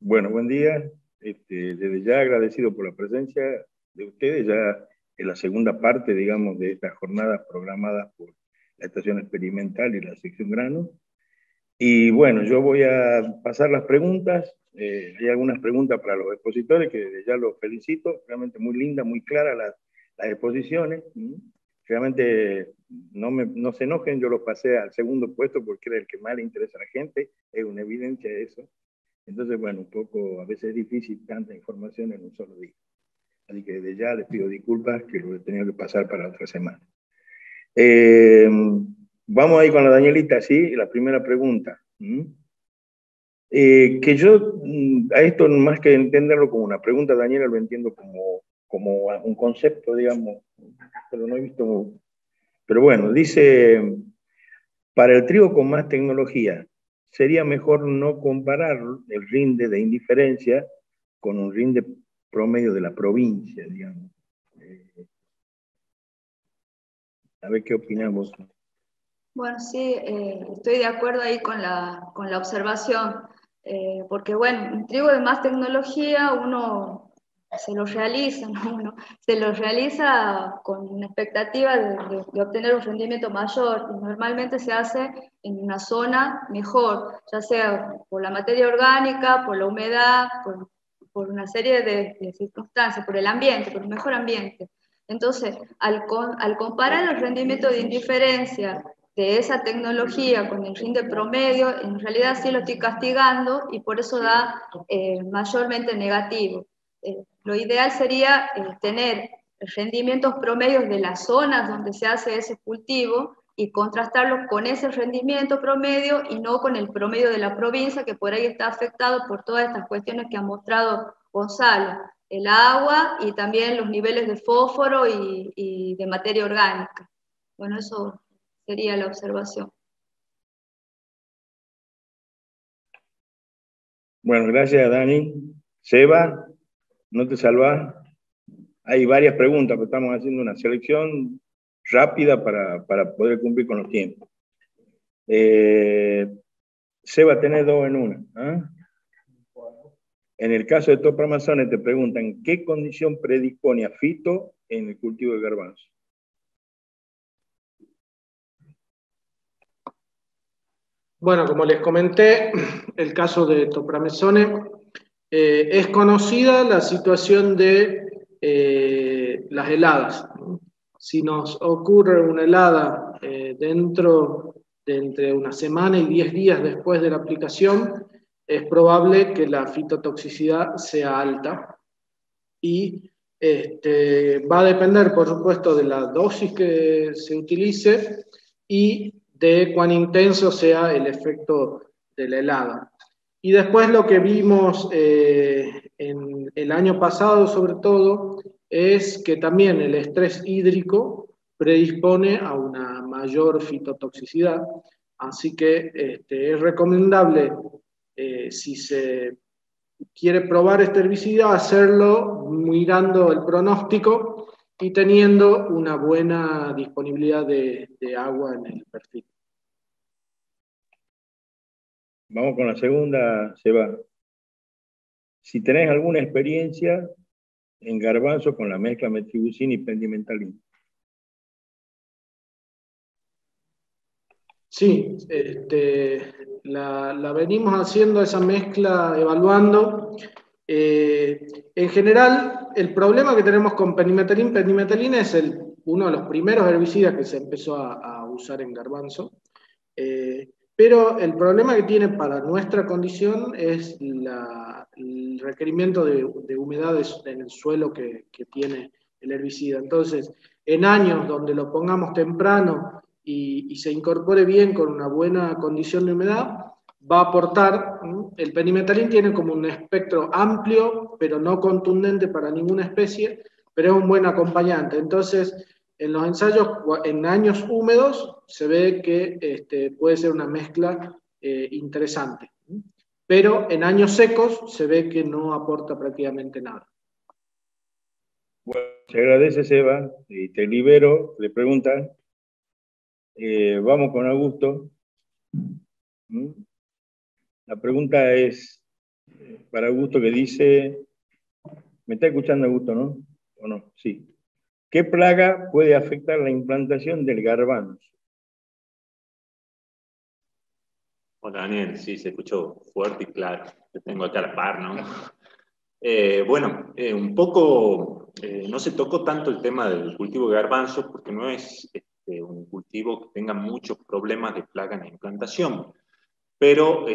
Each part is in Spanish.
Bueno, buen día. Desde ya agradecido por la presencia de ustedes, ya en la segunda parte, digamos, de estas jornadas programadas por la Estación Experimental y la Sección Grano. Y bueno, yo voy a pasar las preguntas. Hay algunas preguntas para los expositores, que desde ya los felicito. Realmente muy linda, muy clara las exposiciones. Realmente no se enojen, yo los pasé al segundo puesto porque era el que más le interesa a la gente. Es una evidencia de eso. Entonces, bueno, un poco, a veces es difícil tanta información en un solo día. Así que desde ya les pido disculpas que lo he tenido que pasar para otra semana. Vamos ahí con la Danielita, ¿sí? La primera pregunta. Que yo, a esto más que entenderlo como una pregunta, Daniela, lo entiendo como un concepto, digamos, pero no he visto... Pero bueno, dice, para el trigo con más tecnología, sería mejor no comparar el rinde de indiferencia con un rinde promedio de la provincia, digamos. A ver qué opinamos. Bueno, sí, estoy de acuerdo ahí con la observación, porque bueno, un trigo de más tecnología uno se lo realiza, ¿no? Uno se lo realiza con una expectativa de obtener un rendimiento mayor, y normalmente se hace en una zona mejor, ya sea por la materia orgánica, por la humedad, por una serie de circunstancias, por el ambiente, por un mejor ambiente. Entonces, al comparar el rendimiento de indiferencia de esa tecnología con el rinde promedio, en realidad sí lo estoy castigando y por eso da mayormente negativo. Lo ideal sería tener rendimientos promedios de las zonas donde se hace ese cultivo y contrastarlo con ese rendimiento promedio y no con el promedio de la provincia, que por ahí está afectado por todas estas cuestiones que ha mostrado Gonzalo, el agua y también los niveles de fósforo y de materia orgánica. Bueno, eso sería la observación. Bueno, gracias, Dani. Seba, ¿no te salvas? Hay varias preguntas, pero estamos haciendo una selección rápida para poder cumplir con los tiempos. Seba, tenés dos en una. ¿Ah? En el caso de topramazones te preguntan, ¿qué condición predispone a Fito en el cultivo de garbanzo? Bueno, como les comenté, el caso de Topramezone, es conocida la situación de las heladas. Si nos ocurre una helada dentro de entre una semana y 10 días después de la aplicación, es probable que la fitotoxicidad sea alta y va a depender, por supuesto, de la dosis que se utilice y de cuán intenso sea el efecto de la helada. Y después lo que vimos en el año pasado, sobre todo, es que también el estrés hídrico predispone a una mayor fitotoxicidad, así que es recomendable, si se quiere probar este herbicida, hacerlo mirando el pronóstico y teniendo una buena disponibilidad de agua en el perfil. Vamos con la segunda, Seba. Si tenés alguna experiencia en garbanzo con la mezcla metribuzina y pendimentalina. Sí, la venimos haciendo esa mezcla, evaluando. En general, el problema que tenemos con pendimetalina es uno de los primeros herbicidas que se empezó a usar en garbanzo. Pero el problema que tiene para nuestra condición es el requerimiento de humedades en el suelo que tiene el herbicida. Entonces, en años donde lo pongamos temprano y se incorpore bien con una buena condición de humedad, va a aportar. El pendimetalín tiene como un espectro amplio, pero no contundente para ninguna especie, pero es un buen acompañante. Entonces, en los ensayos, en años húmedos, se ve que puede ser una mezcla interesante. Pero en años secos se ve que no aporta prácticamente nada. Bueno, se agradece, Seba, y te libero. Le preguntan. Vamos con Augusto. La pregunta es, para Augusto, que dice, ¿me está escuchando Augusto, no? ¿O no? Sí. ¿Qué plaga puede afectar la implantación del garbanzo? Hola Daniel, sí, se escuchó fuerte y claro. Te tengo acá a la par, ¿no? Bueno, un poco, no se tocó tanto el tema del cultivo de garbanzo porque no es un cultivo que tenga muchos problemas de plaga en la implantación, pero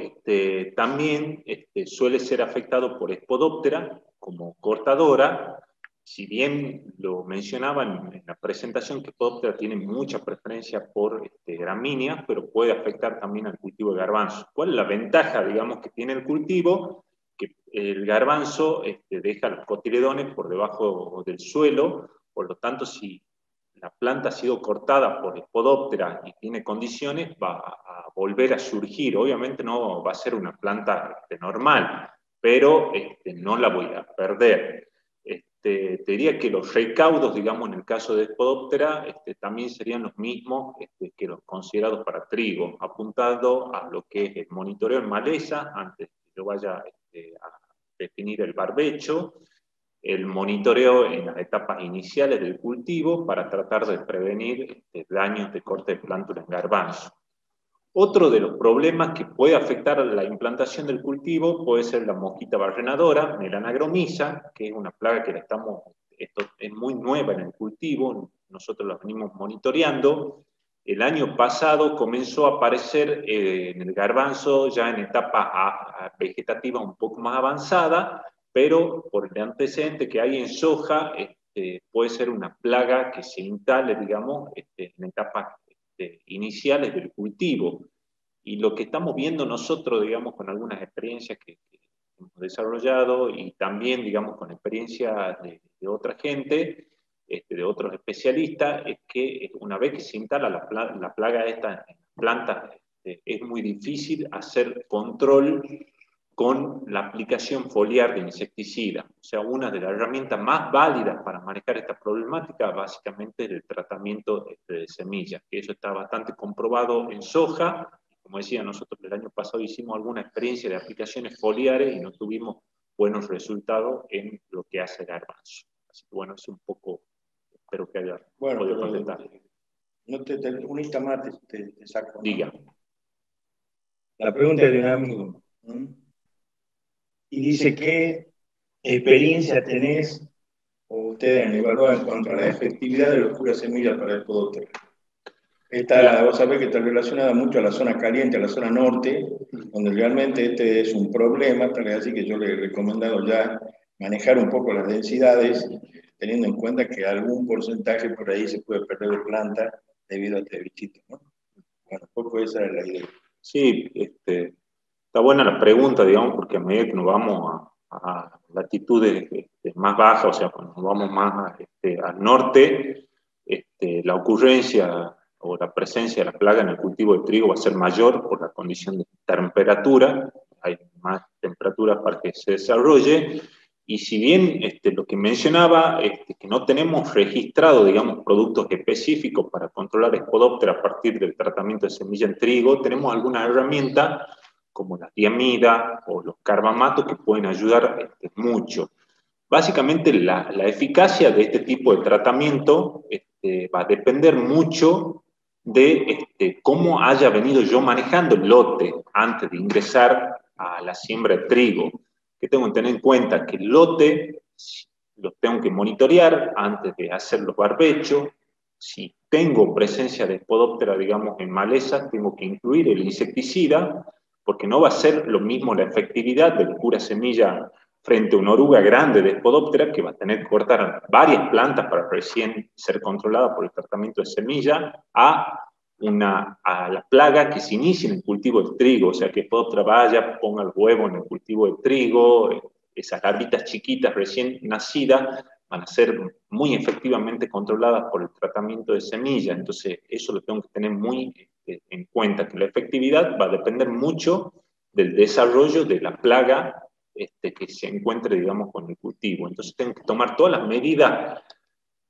también suele ser afectado por Spodoptera como cortadora. Si bien lo mencionaban en la presentación que Spodoptera tiene mucha preferencia por gramíneas, pero puede afectar también al cultivo de garbanzo. ¿Cuál es la ventaja, digamos, que tiene el cultivo? Que el garbanzo deja los cotiledones por debajo del suelo, por lo tanto, si la planta ha sido cortada por Spodoptera y tiene condiciones, va a volver a surgir. Obviamente no va a ser una planta normal, pero no la voy a perder. Te diría que los recaudos, digamos, en el caso de Spodoptera, también serían los mismos que los considerados para trigo, apuntando a lo que es el monitoreo en maleza, antes que yo vaya a definir el barbecho, el monitoreo en las etapas iniciales del cultivo para tratar de prevenir daños de corte de plántula en garbanzo. Otro de los problemas que puede afectar la implantación del cultivo puede ser la mosquita barrenadora, Melana gromisa, que es una plaga que esto es muy nueva en el cultivo, nosotros la venimos monitoreando. El año pasado comenzó a aparecer en el garbanzo ya en etapa vegetativa un poco más avanzada, pero por el antecedente que hay en soja, puede ser una plaga que se instale, digamos, en etapas iniciales del cultivo. Y lo que estamos viendo nosotros, digamos, con algunas experiencias que hemos desarrollado y también, digamos, con experiencias de otra gente, de otros especialistas, es que una vez que se instala la plaga esta en plantas, es muy difícil hacer control con la aplicación foliar de insecticida. O sea, una de las herramientas más válidas para manejar esta problemática básicamente es el tratamiento de semillas, que eso está bastante comprobado en soja. Como decía, nosotros el año pasado hicimos alguna experiencia de aplicaciones foliares y no tuvimos buenos resultados en lo que hace el garbanzo. Así que bueno, es un poco, espero que haya podido contestar. No unista más, te saco. Diga. La pregunta es de un amigo. Y dice, ¿qué experiencia tenés o ustedes han evaluado en cuanto a la efectividad de los curas semillas para el Spodoptera? Vos sabés que está relacionada mucho a la zona caliente, a la zona norte, donde realmente este es un problema, tal vez así que yo le he recomendado ya manejar un poco las densidades, teniendo en cuenta que algún porcentaje por ahí se puede perder de planta debido a este bichito, ¿no? Bueno, un poco esa es la idea. Sí, está buena la pregunta, digamos, porque a medida que nos vamos a latitudes más bajas, o sea, cuando nos vamos más al norte, la ocurrencia o la presencia de la plaga en el cultivo de trigo va a ser mayor por la condición de temperatura, hay más temperatura para que se desarrolle, y si bien lo que mencionaba, que no tenemos registrado, digamos, productos específicos para controlar Spodoptera a partir del tratamiento de semilla en trigo, tenemos alguna herramienta como la diamida o los carbamatos que pueden ayudar mucho. Básicamente la eficacia de este tipo de tratamiento va a depender mucho de cómo haya venido yo manejando el lote antes de ingresar a la siembra de trigo. Que tengo que tener en cuenta que el lote lo tengo que monitorear antes de hacer los barbechos. Si tengo presencia de Spodoptera, digamos, en maleza, tengo que incluir el insecticida, porque no va a ser lo mismo la efectividad del cura semilla frente a una oruga grande de Spodoptera que va a tener que cortar varias plantas para recién ser controlada por el tratamiento de semilla, a la plaga que se inicia en el cultivo del trigo, o sea, que Spodoptera vaya, ponga el huevo en el cultivo del trigo, esas larvitas chiquitas recién nacidas van a ser muy efectivamente controladas por el tratamiento de semilla. Entonces, eso lo tengo que tener muy en cuenta, que la efectividad va a depender mucho del desarrollo de la plaga que se encuentre, digamos, con el cultivo. Entonces, tengo que tomar todas las medidas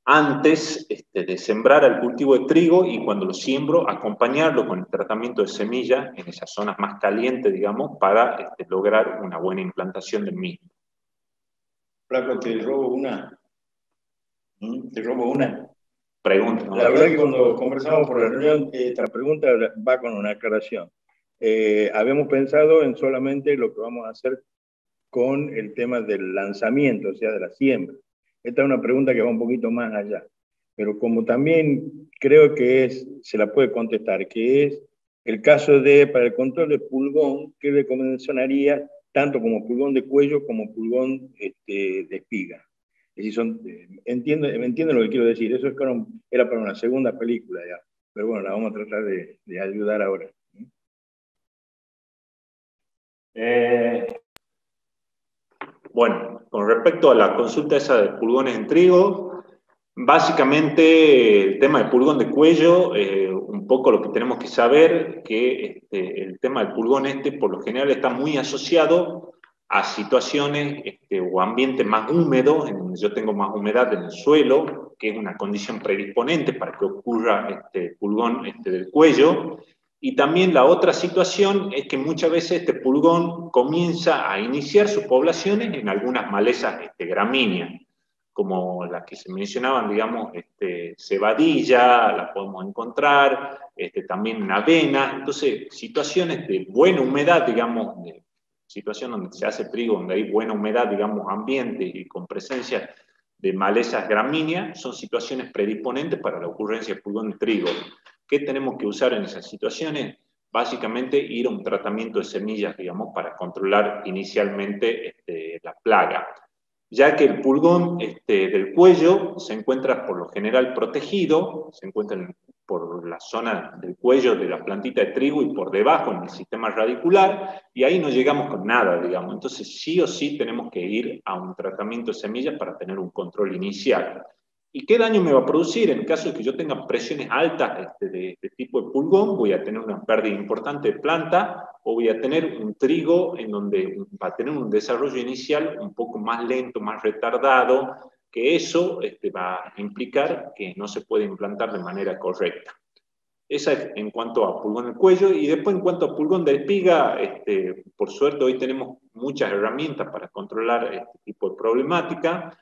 antes de sembrar el cultivo de trigo, y cuando lo siembro, acompañarlo con el tratamiento de semilla en esas zonas más calientes, digamos, para lograr una buena implantación del mismo. Flaco, te robo una. Te robo una. Pregunta, ¿no? La verdad que cuando conversamos por la reunión, esta pregunta va con una aclaración. Habíamos pensado en solamente lo que vamos a hacer con el tema del lanzamiento, o sea, de la siembra. Esta es una pregunta que va un poquito más allá, pero como también creo que se la puede contestar, que es el caso para el control de pulgón, ¿qué recomendación haría tanto como pulgón de cuello como pulgón de espiga? Es decir, entiendo lo que quiero decir, eso era para una segunda película ya, pero bueno, la vamos a tratar de ayudar ahora. Bueno, con respecto a la consulta esa de pulgones en trigo, básicamente el tema del pulgón de cuello, un poco lo que tenemos que saber, que el tema del pulgón por lo general está muy asociado a situaciones o ambientes más húmedos, en donde yo tengo más humedad en el suelo, que es una condición predisponente para que ocurra pulgón del cuello. Y también la otra situación es que muchas veces este pulgón comienza a iniciar sus poblaciones en algunas malezas gramíneas, como las que se mencionaban, digamos, cebadilla, la podemos encontrar, también en avena. Entonces, situaciones de buena humedad, digamos, de situación donde se hace trigo, donde hay buena humedad, digamos, ambiente y con presencia de malezas gramíneas, son situaciones predisponentes para la ocurrencia de pulgón de trigo. ¿Qué tenemos que usar en esas situaciones? Básicamente ir a un tratamiento de semillas, digamos, para controlar inicialmente la plaga. Ya que el pulgón del cuello se encuentra por lo general protegido, se encuentra por la zona del cuello de la plantita de trigo y por debajo en el sistema radicular, y ahí no llegamos con nada, digamos. Entonces sí o sí tenemos que ir a un tratamiento de semillas para tener un control inicial. ¿Y qué daño me va a producir? En caso de que yo tenga presiones altas de tipo de pulgón, voy a tener una pérdida importante de planta, o voy a tener un trigo en donde va a tener un desarrollo inicial un poco más lento, más retardado, que eso va a implicar que no se puede implantar de manera correcta. Esa es en cuanto a pulgón del cuello. Y después en cuanto a pulgón de espiga, por suerte hoy tenemos muchas herramientas para controlar este tipo de problemática.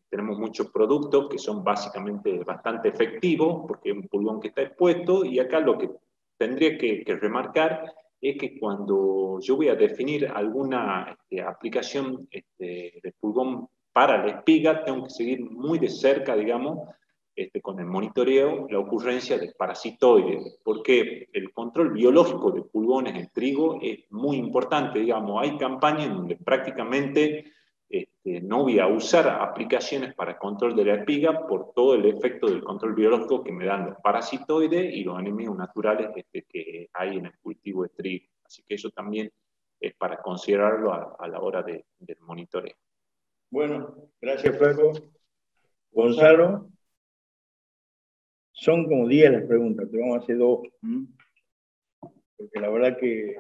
Tenemos muchos productos que son básicamente bastante efectivos, porque es un pulgón que está expuesto, y acá lo que tendría que remarcar es que cuando yo voy a definir alguna aplicación de pulgón para la espiga, tengo que seguir muy de cerca, digamos, con el monitoreo, la ocurrencia de parasitoides, porque el control biológico de pulgones en trigo es muy importante, digamos. Hay campañas en donde prácticamente no voy a usar aplicaciones para control de la espiga por todo el efecto del control biológico que me dan los parasitoides y los enemigos naturales que hay en el cultivo de trigo. Así que eso también es para considerarlo a la hora del monitoreo. Bueno, gracias, Flaco. Gonzalo, son como 10 las preguntas, te vamos a hacer 2. Porque la verdad que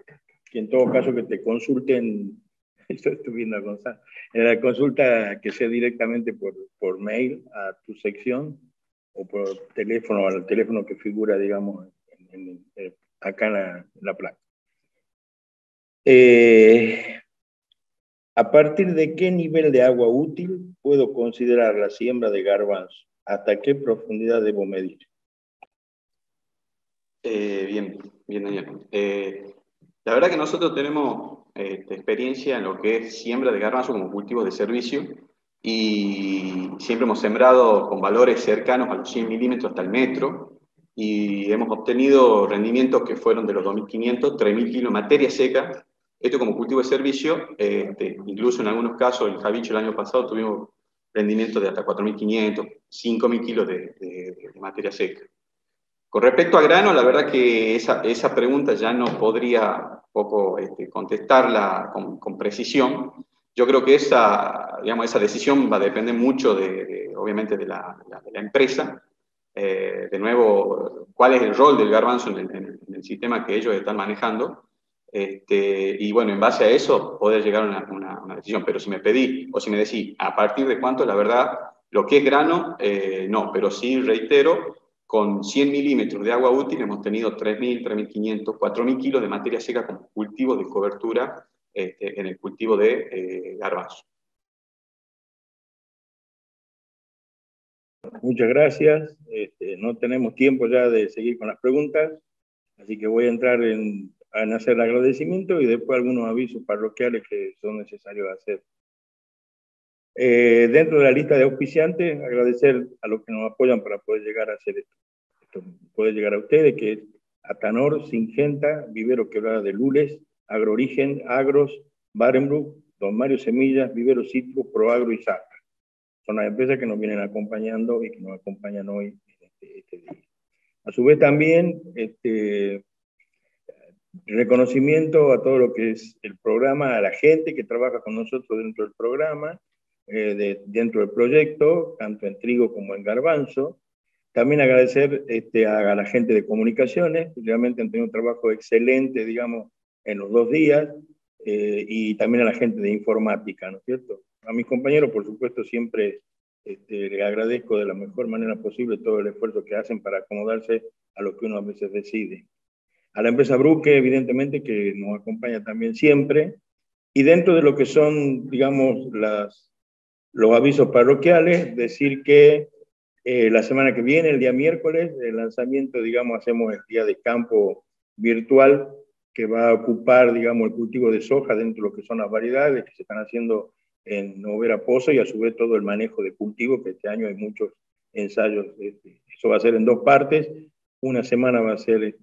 en todo caso que te consulten, estoy viendo a Gonzalo, en la consulta que sea directamente por mail a tu sección o por teléfono, al teléfono que figura, digamos, acá en la placa. ¿A partir de qué nivel de agua útil puedo considerar la siembra de garbanzo? ¿Hasta qué profundidad debo medir? Bien, Daniel. La verdad que nosotros tenemos experiencia en lo que es siembra de garbanzo como cultivo de servicio, y siempre hemos sembrado con valores cercanos a los 100 milímetros hasta el metro, y hemos obtenido rendimientos que fueron de los 2.500, 3.000 kilos de materia seca. Esto como cultivo de servicio, incluso en algunos casos, en Javicho el año pasado tuvimos rendimientos de hasta 4.500, 5.000 kilos de materia seca. Con respecto a grano, la verdad que esa pregunta ya no podría contestarla con precisión. Yo creo que esa decisión va a depender mucho obviamente de la empresa. De nuevo, cuál es el rol del garbanzo en el sistema que ellos están manejando. Y bueno, en base a eso poder llegar a una decisión. Pero si me pedí, o si me decís, ¿a partir de cuánto? La verdad, Lo que es grano, no, pero sí, reitero, con 100 milímetros de agua útil hemos tenido 3.000, 3.500, 4.000 kilos de materia seca como cultivo de cobertura en el cultivo de garbanzo. Muchas gracias. No tenemos tiempo ya de seguir con las preguntas, así que voy a entrar en hacer el agradecimiento y después algunos avisos parroquiales que son necesarios hacer. Dentro de la lista de auspiciantes, agradecer a los que nos apoyan para poder llegar a hacer esto poder llegar a ustedes, que es Atanor, Singenta, Vivero Quebrada de Lules, Agroorigen, Agros, Barenbrook, Don Mario Semillas, Vivero Citro, Proagro y Saca. Son las empresas que nos vienen acompañando y que nos acompañan hoy en este día. A su vez también, reconocimiento a todo lo que es el programa, a la gente que trabaja con nosotros dentro del programa, dentro del proyecto, tanto en trigo como en garbanzo. También agradecer a la gente de comunicaciones, que realmente han tenido un trabajo excelente, digamos, en los 2 días, y también a la gente de informática, ¿no es cierto? A mis compañeros, por supuesto, siempre les agradezco de la mejor manera posible todo el esfuerzo que hacen para acomodarse a lo que uno a veces decide. A la empresa Bruque, evidentemente, que nos acompaña también siempre, y dentro de lo que son, digamos, los avisos parroquiales, decir que la semana que viene, el día miércoles, el lanzamiento, digamos, hacemos el día de campo virtual que va a ocupar, digamos, el cultivo de soja dentro de lo que son las variedades que se están haciendo en Novera Pozo y a su vez todo el manejo de cultivo, que este año hay muchos ensayos. Eso va a ser en 2 partes. Una semana va a ser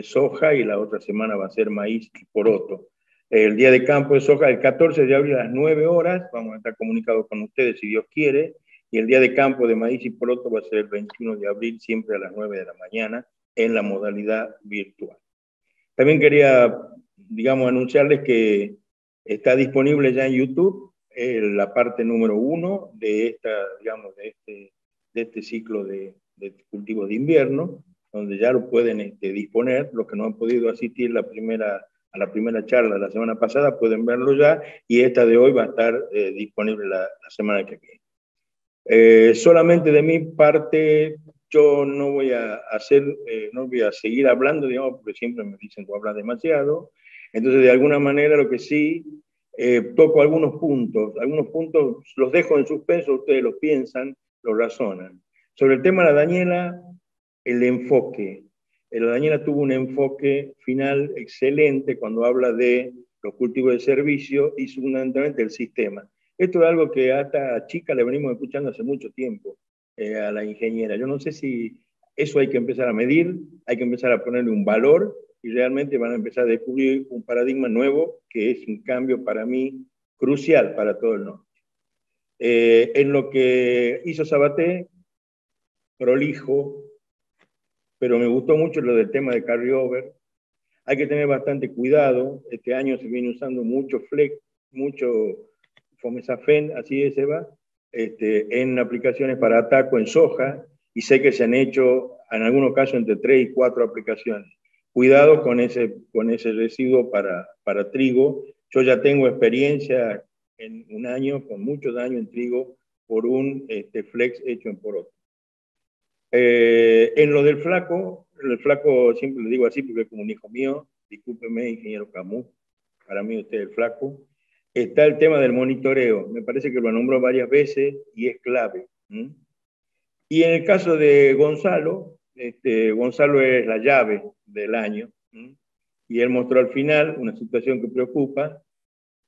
soja y la otra semana va a ser maíz y poroto. El día de campo de soja, el 14 de abril a las 9 horas, vamos a estar comunicados con ustedes si Dios quiere, y el día de campo de maíz y poroto va a ser el 21 de abril, siempre a las 9 de la mañana, en la modalidad virtual. También quería, digamos, anunciarles que está disponible ya en YouTube la parte número 1 de esta, digamos, de este ciclo de cultivos de invierno, donde ya lo pueden disponer. Los que no han podido asistir a la primera charla de la semana pasada pueden verlo ya, y esta de hoy va a estar disponible la semana que viene. Solamente de mi parte, yo no voy no voy a seguir hablando, digamos, porque siempre me dicen que hablas demasiado. Entonces, de alguna manera, lo que sí, toco algunos puntos los dejo en suspenso, ustedes los piensan, los razonan. Sobre el tema de la Daniela, el enfoque. La Daniela tuvo un enfoque final excelente cuando habla de los cultivos de servicio y fundamentalmente el sistema. Esto es algo que a esta chica le venimos escuchando hace mucho tiempo, a la ingeniera. Yo no sé si eso hay que empezar a medir, hay que empezar a ponerle un valor y realmente van a empezar a descubrir un paradigma nuevo que es un cambio para mí crucial para todo el norte. En lo que hizo Sabaté, prolijo, pero me gustó mucho lo del tema de carryover. Hay que tener bastante cuidado. Este año se viene usando mucho flex, mucho fomesafen, así es, Eva, en aplicaciones para ataco en soja, y sé que se han hecho en algunos casos entre 3 y 4 aplicaciones. Cuidado con ese residuo para trigo. Yo ya tengo experiencia en un año, con mucho daño en trigo, por un flex hecho en poroto. En lo del flaco, el flaco siempre le digo así porque es como un hijo mío, discúlpeme, ingeniero Camus, para mí usted es el flaco. Está el tema del monitoreo, me parece que lo nombró varias veces y es clave. Y en el caso de Gonzalo, Gonzalo es la llave del año, y él mostró al final una situación que preocupa,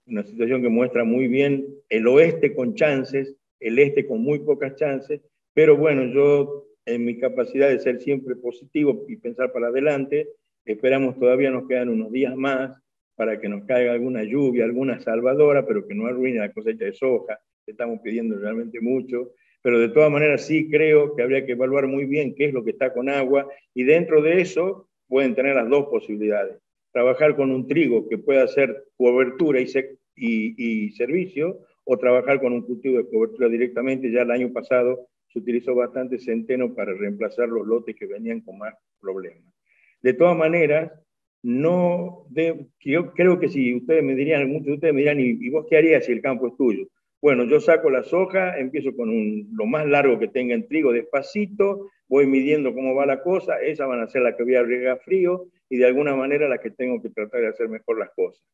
una situación que muestra muy bien el oeste con chances, el este con muy pocas chances, pero bueno, yo en mi capacidad de ser siempre positivo y pensar para adelante, esperamos todavía nos quedan unos días más para que nos caiga alguna lluvia, alguna salvadora, pero que no arruine la cosecha de soja, estamos pidiendo realmente mucho, pero de todas maneras sí creo que habría que evaluar muy bien qué es lo que está con agua, y dentro de eso pueden tener las 2 posibilidades. Trabajar con un trigo que pueda hacer cobertura y servicio, o trabajar con un cultivo de cobertura directamente. Ya el año pasado se utilizó bastante centeno para reemplazar los lotes que venían con más problemas. De todas maneras, yo creo que si ustedes me dirían, muchos de ustedes me dirán, ¿y vos qué harías si el campo es tuyo? Bueno, yo saco la soja, empiezo con lo más largo que tenga en trigo, despacito, voy midiendo cómo va la cosa, esas van a ser las que voy a regar frío y de alguna manera las que tengo que tratar de hacer mejor las cosas.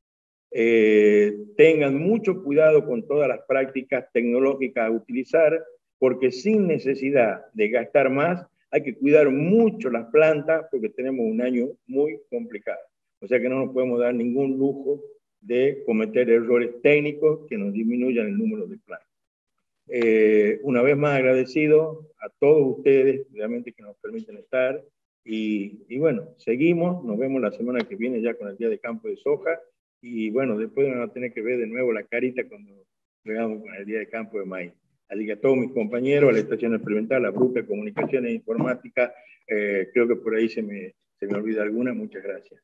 Tengan mucho cuidado con todas las prácticas tecnológicas a utilizar, porque sin necesidad de gastar más, hay que cuidar mucho las plantas porque tenemos un año muy complicado. O sea que no nos podemos dar ningún lujo de cometer errores técnicos que nos disminuyan el número de plantas. Una vez más agradecido a todos ustedes, realmente que nos permiten estar. Y bueno, seguimos, nos vemos la semana que viene ya con el día de campo de soja. Y bueno, después vamos a tener que ver de nuevo la carita cuando llegamos con el día de campo de maíz. Así que a todos mis compañeros, a la Estación Experimental, a Bruca, Comunicaciones e Informática, creo que por ahí se me olvida alguna. Muchas gracias.